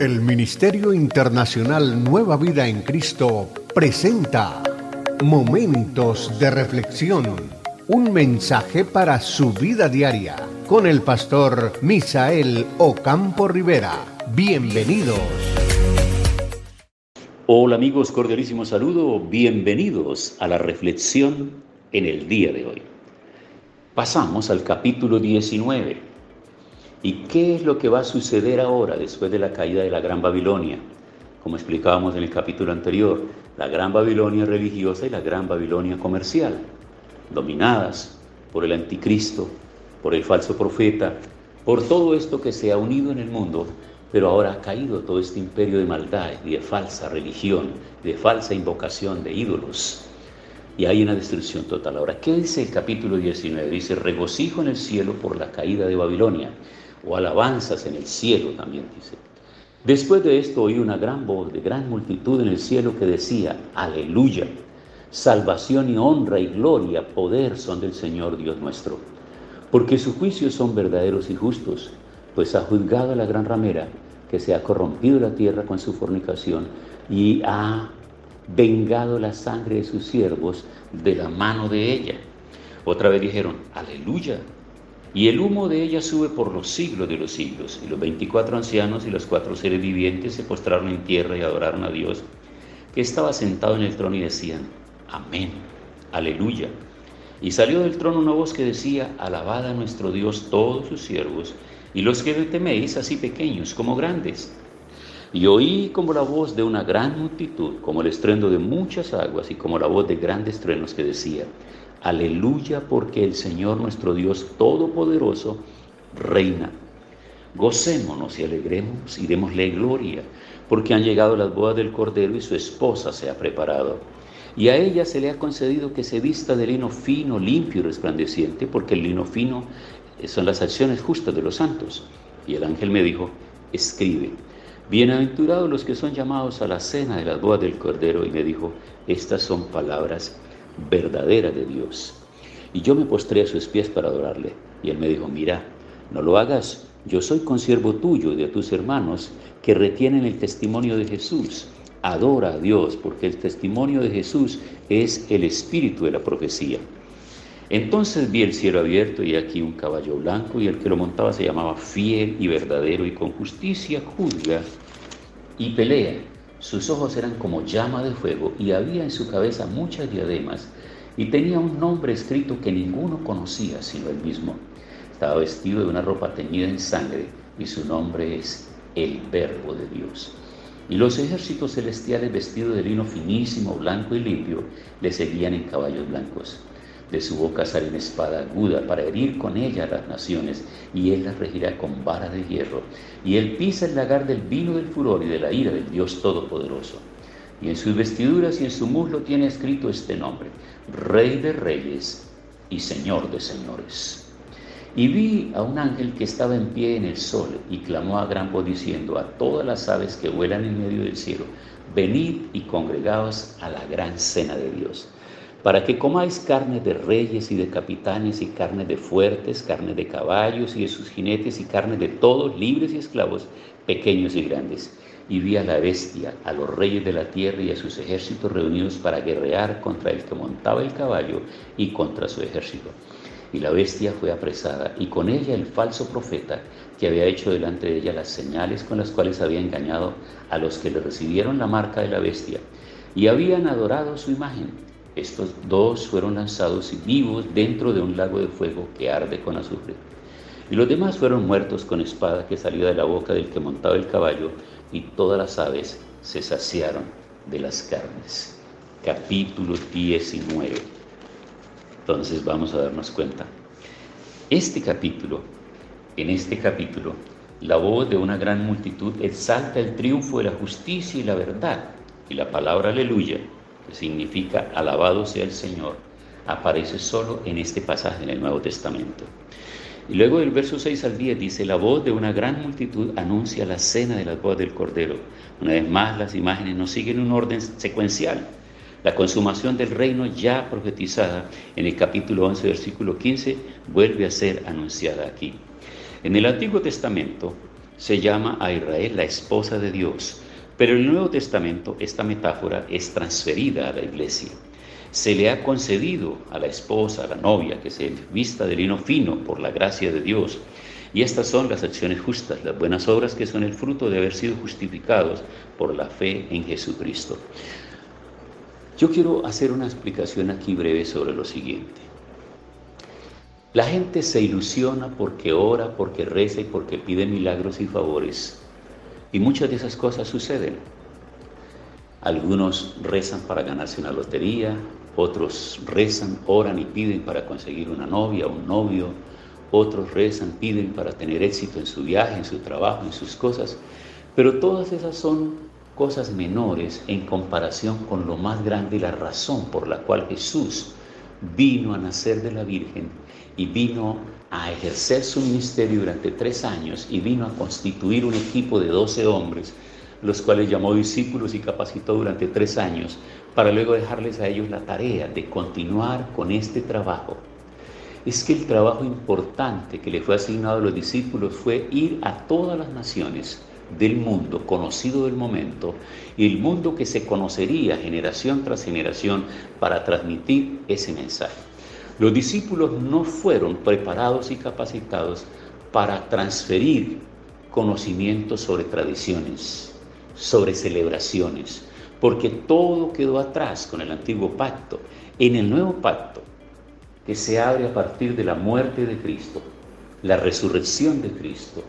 El Ministerio Internacional Nueva Vida en Cristo presenta Momentos de Reflexión, un mensaje para su vida diaria, con el pastor Misael Ocampo Rivera. Bienvenidos. Hola amigos, cordialísimo saludo, bienvenidos a la reflexión en el día de hoy. Pasamos al capítulo 19. ¿Y qué es lo que va a suceder ahora después de la caída de la Gran Babilonia? Como explicábamos en el capítulo anterior, la Gran Babilonia religiosa y la Gran Babilonia comercial, dominadas por el anticristo, por el falso profeta, por todo esto que se ha unido en el mundo, pero ahora ha caído todo este imperio de maldad y de falsa religión, de falsa invocación de ídolos. Y hay una destrucción total. Ahora, ¿qué dice el capítulo 19? Dice, regocijo en el cielo por la caída de Babilonia, o alabanzas en el cielo también dice. Después de esto oí una gran voz de gran multitud en el cielo que decía, aleluya, salvación y honra y gloria, poder son del Señor Dios nuestro, porque sus juicios son verdaderos y justos, pues ha juzgado a la gran ramera que se ha corrompido la tierra con su fornicación y ha vengado la sangre de sus siervos de la mano de ella. Otra vez dijeron, aleluya. Y el humo de ella sube por los siglos de los siglos. Y los 24 ancianos y los 4 seres vivientes se postraron en tierra y adoraron a Dios, que estaba sentado en el trono, y decían, amén, aleluya. Y salió del trono una voz que decía, alabad a nuestro Dios todos sus siervos, y los que le teméis, así pequeños como grandes. Y oí como la voz de una gran multitud, como el estruendo de muchas aguas, y como la voz de grandes truenos que decía, aleluya, porque el Señor nuestro Dios Todopoderoso reina. Gocémonos y alegremos y démosle gloria, porque han llegado las bodas del Cordero y su esposa se ha preparado. Y a ella se le ha concedido que se vista de lino fino, limpio y resplandeciente, porque el lino fino son las acciones justas de los santos. Y el ángel me dijo, escribe, bienaventurados los que son llamados a la cena de las bodas del Cordero. Y me dijo, estas son palabras verdaderas de Dios. Y yo me postré a sus pies para adorarle. Y él me dijo, mira, no lo hagas, yo soy consiervo tuyo y de tus hermanos que retienen el testimonio de Jesús. Adora a Dios, porque el testimonio de Jesús es el espíritu de la profecía. Entonces vi el cielo abierto y aquí un caballo blanco, y el que lo montaba se llamaba Fiel y Verdadero, y con justicia juzga y pelea. Sus ojos eran como llama de fuego, y había en su cabeza muchas diademas, y tenía un nombre escrito que ninguno conocía sino él mismo. Estaba vestido de una ropa teñida en sangre, y su nombre es el Verbo de Dios. Y los ejércitos celestiales, vestidos de lino finísimo, blanco y limpio, le seguían en caballos blancos. De su boca sale una espada aguda para herir con ella a las naciones, y él las regirá con vara de hierro. Y él pisa el lagar del vino del furor y de la ira del Dios Todopoderoso. Y en sus vestiduras y en su muslo tiene escrito este nombre, Rey de Reyes y Señor de Señores. Y vi a un ángel que estaba en pie en el sol, y clamó a gran voz diciendo a todas las aves que vuelan en medio del cielo, venid y congregaos a la gran cena de Dios, para que comáis carne de reyes y de capitanes, y carne de fuertes, carne de caballos y de sus jinetes, y carne de todos, libres y esclavos, pequeños y grandes. Y vi a la bestia, a los reyes de la tierra y a sus ejércitos reunidos para guerrear contra el que montaba el caballo y contra su ejército. Y la bestia fue apresada, y con ella el falso profeta, que había hecho delante de ella las señales con las cuales había engañado a los que le recibieron la marca de la bestia, y habían adorado su imagen. Estos dos fueron lanzados vivos dentro de un lago de fuego que arde con azufre. Y los demás fueron muertos con espada que salió de la boca del que montaba el caballo, y todas las aves se saciaron de las carnes. Capítulo 19. Entonces vamos a darnos cuenta. En este capítulo, la voz de una gran multitud exalta el triunfo de la justicia y la verdad. Y la palabra aleluya, que significa alabado sea el Señor, aparece solo en este pasaje en el Nuevo Testamento. Y luego del verso 6 al 10 dice, la voz de una gran multitud anuncia la cena de las bodas del Cordero. Una vez más, las imágenes no siguen un orden secuencial. La consumación del reino ya profetizada en el capítulo 11, versículo 15, vuelve a ser anunciada aquí. En el Antiguo Testamento, se llama a Israel la esposa de Dios. Pero en el Nuevo Testamento esta metáfora es transferida a la iglesia. Se le ha concedido a la esposa, a la novia, que se vista de lino fino por la gracia de Dios. Y estas son las acciones justas, las buenas obras que son el fruto de haber sido justificados por la fe en Jesucristo. Yo quiero hacer una explicación aquí breve sobre lo siguiente. La gente se ilusiona porque ora, porque reza y porque pide milagros y favores. Y muchas de esas cosas suceden. Algunos rezan para ganarse una lotería, otros rezan, oran y piden para conseguir una novia o un novio, otros rezan, piden para tener éxito en su viaje, en su trabajo, en sus cosas. Pero todas esas son cosas menores en comparación con lo más grande y la razón por la cual Jesús vino a nacer de la Virgen y vino a ejercer su ministerio durante 3 años y vino a constituir un equipo de 12 hombres, los cuales llamó discípulos y capacitó durante 3 años, para luego dejarles a ellos la tarea de continuar con este trabajo. Es que el trabajo importante que le fue asignado a los discípulos fue ir a todas las naciones del mundo, conocido del momento, y el mundo que se conocería generación tras generación para transmitir ese mensaje. Los discípulos no fueron preparados y capacitados para transferir conocimientos sobre tradiciones, sobre celebraciones, porque todo quedó atrás con el antiguo pacto. En el nuevo pacto, que se abre a partir de la muerte de Cristo, la resurrección de Cristo,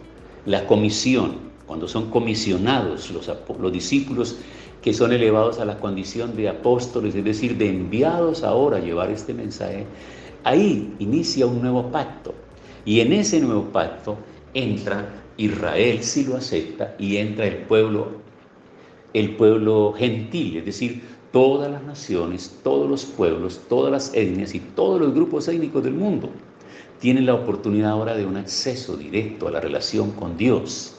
la comisión, cuando son comisionados los discípulos que son elevados a la condición de apóstoles, es decir, de enviados ahora a llevar este mensaje, ahí inicia un nuevo pacto. Y en ese nuevo pacto entra Israel, si lo acepta, y entra el pueblo gentil, es decir, todas las naciones, todos los pueblos, todas las etnias y todos los grupos étnicos del mundo tienen la oportunidad ahora de un acceso directo a la relación con Dios.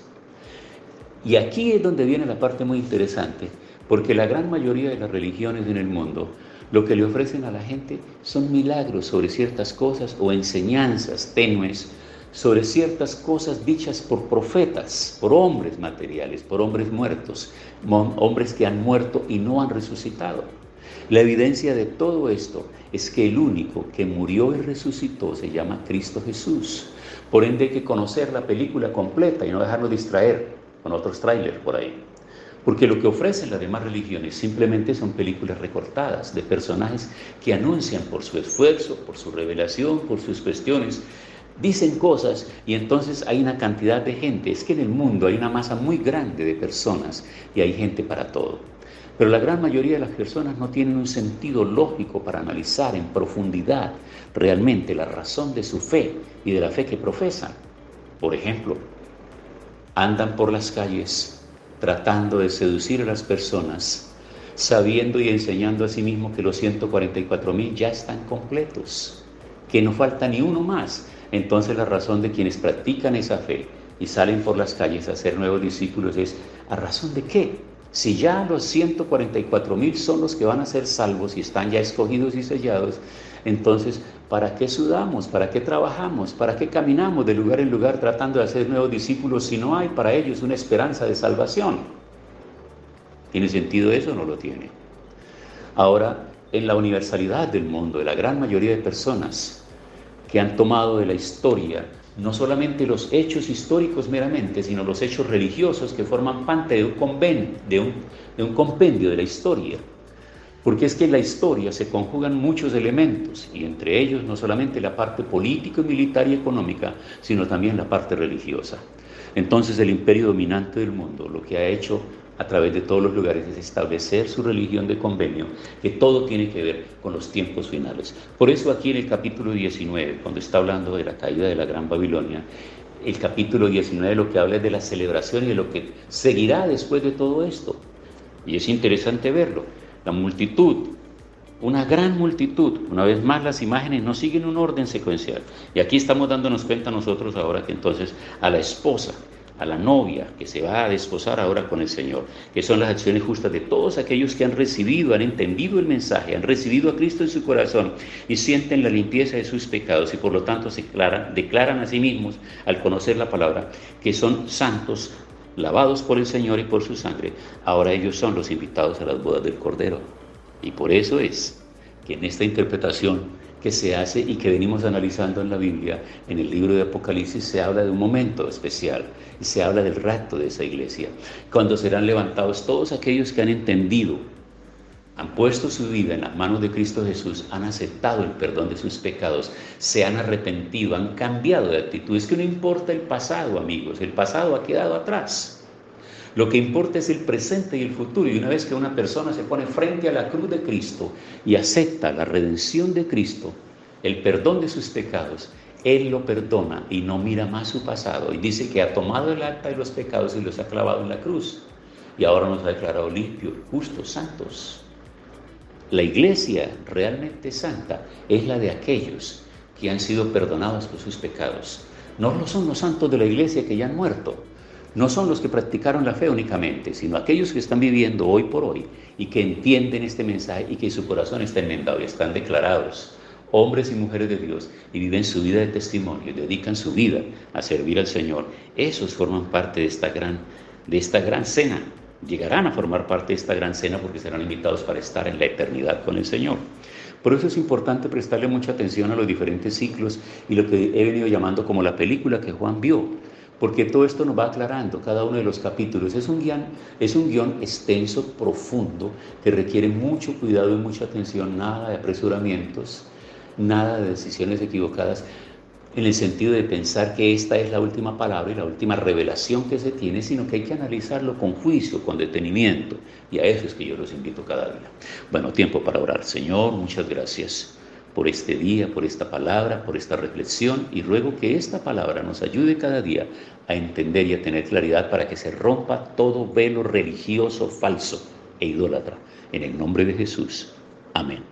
Y aquí es donde viene la parte muy interesante, porque la gran mayoría de las religiones en el mundo lo que le ofrecen a la gente son milagros sobre ciertas cosas o enseñanzas tenues sobre ciertas cosas dichas por profetas, por hombres materiales, por hombres muertos, hombres que han muerto y no han resucitado. La evidencia de todo esto es que el único que murió y resucitó se llama Cristo Jesús. Por ende hay que conocer la película completa y no dejarnos distraer con otros trailers por ahí. Porque lo que ofrecen las demás religiones simplemente son películas recortadas de personajes que anuncian por su esfuerzo, por su revelación, por sus cuestiones, dicen cosas y entonces hay una cantidad de gente. Es que en el mundo hay una masa muy grande de personas y hay gente para todo. Pero la gran mayoría de las personas no tienen un sentido lógico para analizar en profundidad realmente la razón de su fe y de la fe que profesan. Por ejemplo, andan por las calles tratando de seducir a las personas, sabiendo y enseñando a sí mismo que los 144,000 ya están completos, que no falta ni uno más. Entonces la razón de quienes practican esa fe y salen por las calles a ser nuevos discípulos es, ¿a razón de qué? Si ya los 144,000 son los que van a ser salvos y están ya escogidos y sellados, entonces, ¿para qué sudamos? ¿Para qué trabajamos? ¿Para qué caminamos de lugar en lugar tratando de hacer nuevos discípulos si no hay para ellos una esperanza de salvación? ¿Tiene sentido eso o no lo tiene? Ahora, en la universalidad del mundo, de la gran mayoría de personas que han tomado de la historia no solamente los hechos históricos meramente, sino los hechos religiosos que forman parte de un compendio de la historia. Porque es que en la historia se conjugan muchos elementos, y entre ellos no solamente la parte política, militar y económica, sino también la parte religiosa. Entonces el imperio dominante del mundo lo que ha hecho a través de todos los lugares es establecer su religión de convenio, que todo tiene que ver con los tiempos finales. Por eso aquí en el capítulo 19, cuando está hablando de la caída de la Gran Babilonia, el capítulo 19 lo que habla es de la celebración y de lo que seguirá después de todo esto. Y es interesante verlo. La multitud, una gran multitud, una vez más las imágenes no siguen un orden secuencial. Y aquí estamos dándonos cuenta nosotros ahora que entonces a la esposa a la novia que se va a desposar ahora con el Señor, que son las acciones justas de todos aquellos que han recibido, han entendido el mensaje, han recibido a Cristo en su corazón y sienten la limpieza de sus pecados y por lo tanto se declaran a sí mismos al conocer la palabra que son santos, lavados por el Señor y por su sangre. Ahora ellos son los invitados a las bodas del Cordero. Y por eso es que en esta interpretación que se hace y que venimos analizando en la Biblia, en el libro de Apocalipsis, se habla de un momento especial y se habla del rapto de esa iglesia, cuando serán levantados todos aquellos que han entendido, han puesto su vida en las manos de Cristo Jesús, han aceptado el perdón de sus pecados, se han arrepentido, han cambiado de actitud. Es que no importa el pasado, amigos, el pasado ha quedado atrás. Lo que importa es el presente y el futuro. Y una vez que una persona se pone frente a la cruz de Cristo y acepta la redención de Cristo, el perdón de sus pecados, Él lo perdona y no mira más su pasado. Y dice que ha tomado el acta de los pecados y los ha clavado en la cruz. Y ahora nos ha declarado limpios, justos, santos. La iglesia realmente santa es la de aquellos que han sido perdonados por sus pecados. No lo son los santos de la iglesia que ya han muerto. No son los que practicaron la fe únicamente, sino aquellos que están viviendo hoy por hoy y que entienden este mensaje y que su corazón está enmendado y están declarados hombres y mujeres de Dios y viven su vida de testimonio y dedican su vida a servir al Señor. Esos forman parte de esta gran cena. Llegarán a formar parte de esta gran cena porque serán invitados para estar en la eternidad con el Señor. Por eso es importante prestarle mucha atención a los diferentes ciclos y lo que he venido llamando como la película que Juan vio. Porque todo esto nos va aclarando cada uno de los capítulos. Es un guión extenso, profundo, que requiere mucho cuidado y mucha atención, nada de apresuramientos, nada de decisiones equivocadas, en el sentido de pensar que esta es la última palabra y la última revelación que se tiene, sino que hay que analizarlo con juicio, con detenimiento. Y a eso es que yo los invito cada día. Bueno, tiempo para orar. Señor, muchas gracias por este día, por esta palabra, por esta reflexión, y ruego que esta palabra nos ayude cada día a entender y a tener claridad para que se rompa todo velo religioso falso e idólatra. En el nombre de Jesús. Amén.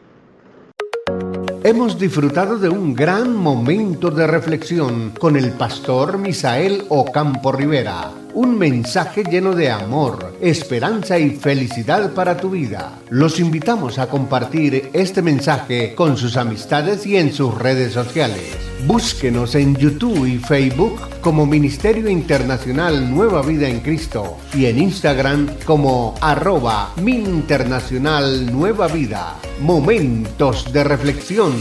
Hemos disfrutado de un gran momento de reflexión con el pastor Misael Ocampo Rivera. Un mensaje lleno de amor, esperanza y felicidad para tu vida. Los invitamos a compartir este mensaje con sus amistades y en sus redes sociales. Búsquenos en YouTube y Facebook como Ministerio Internacional Nueva Vida en Cristo y en Instagram como @MinInternacional Nueva Vida. Momentos de reflexión.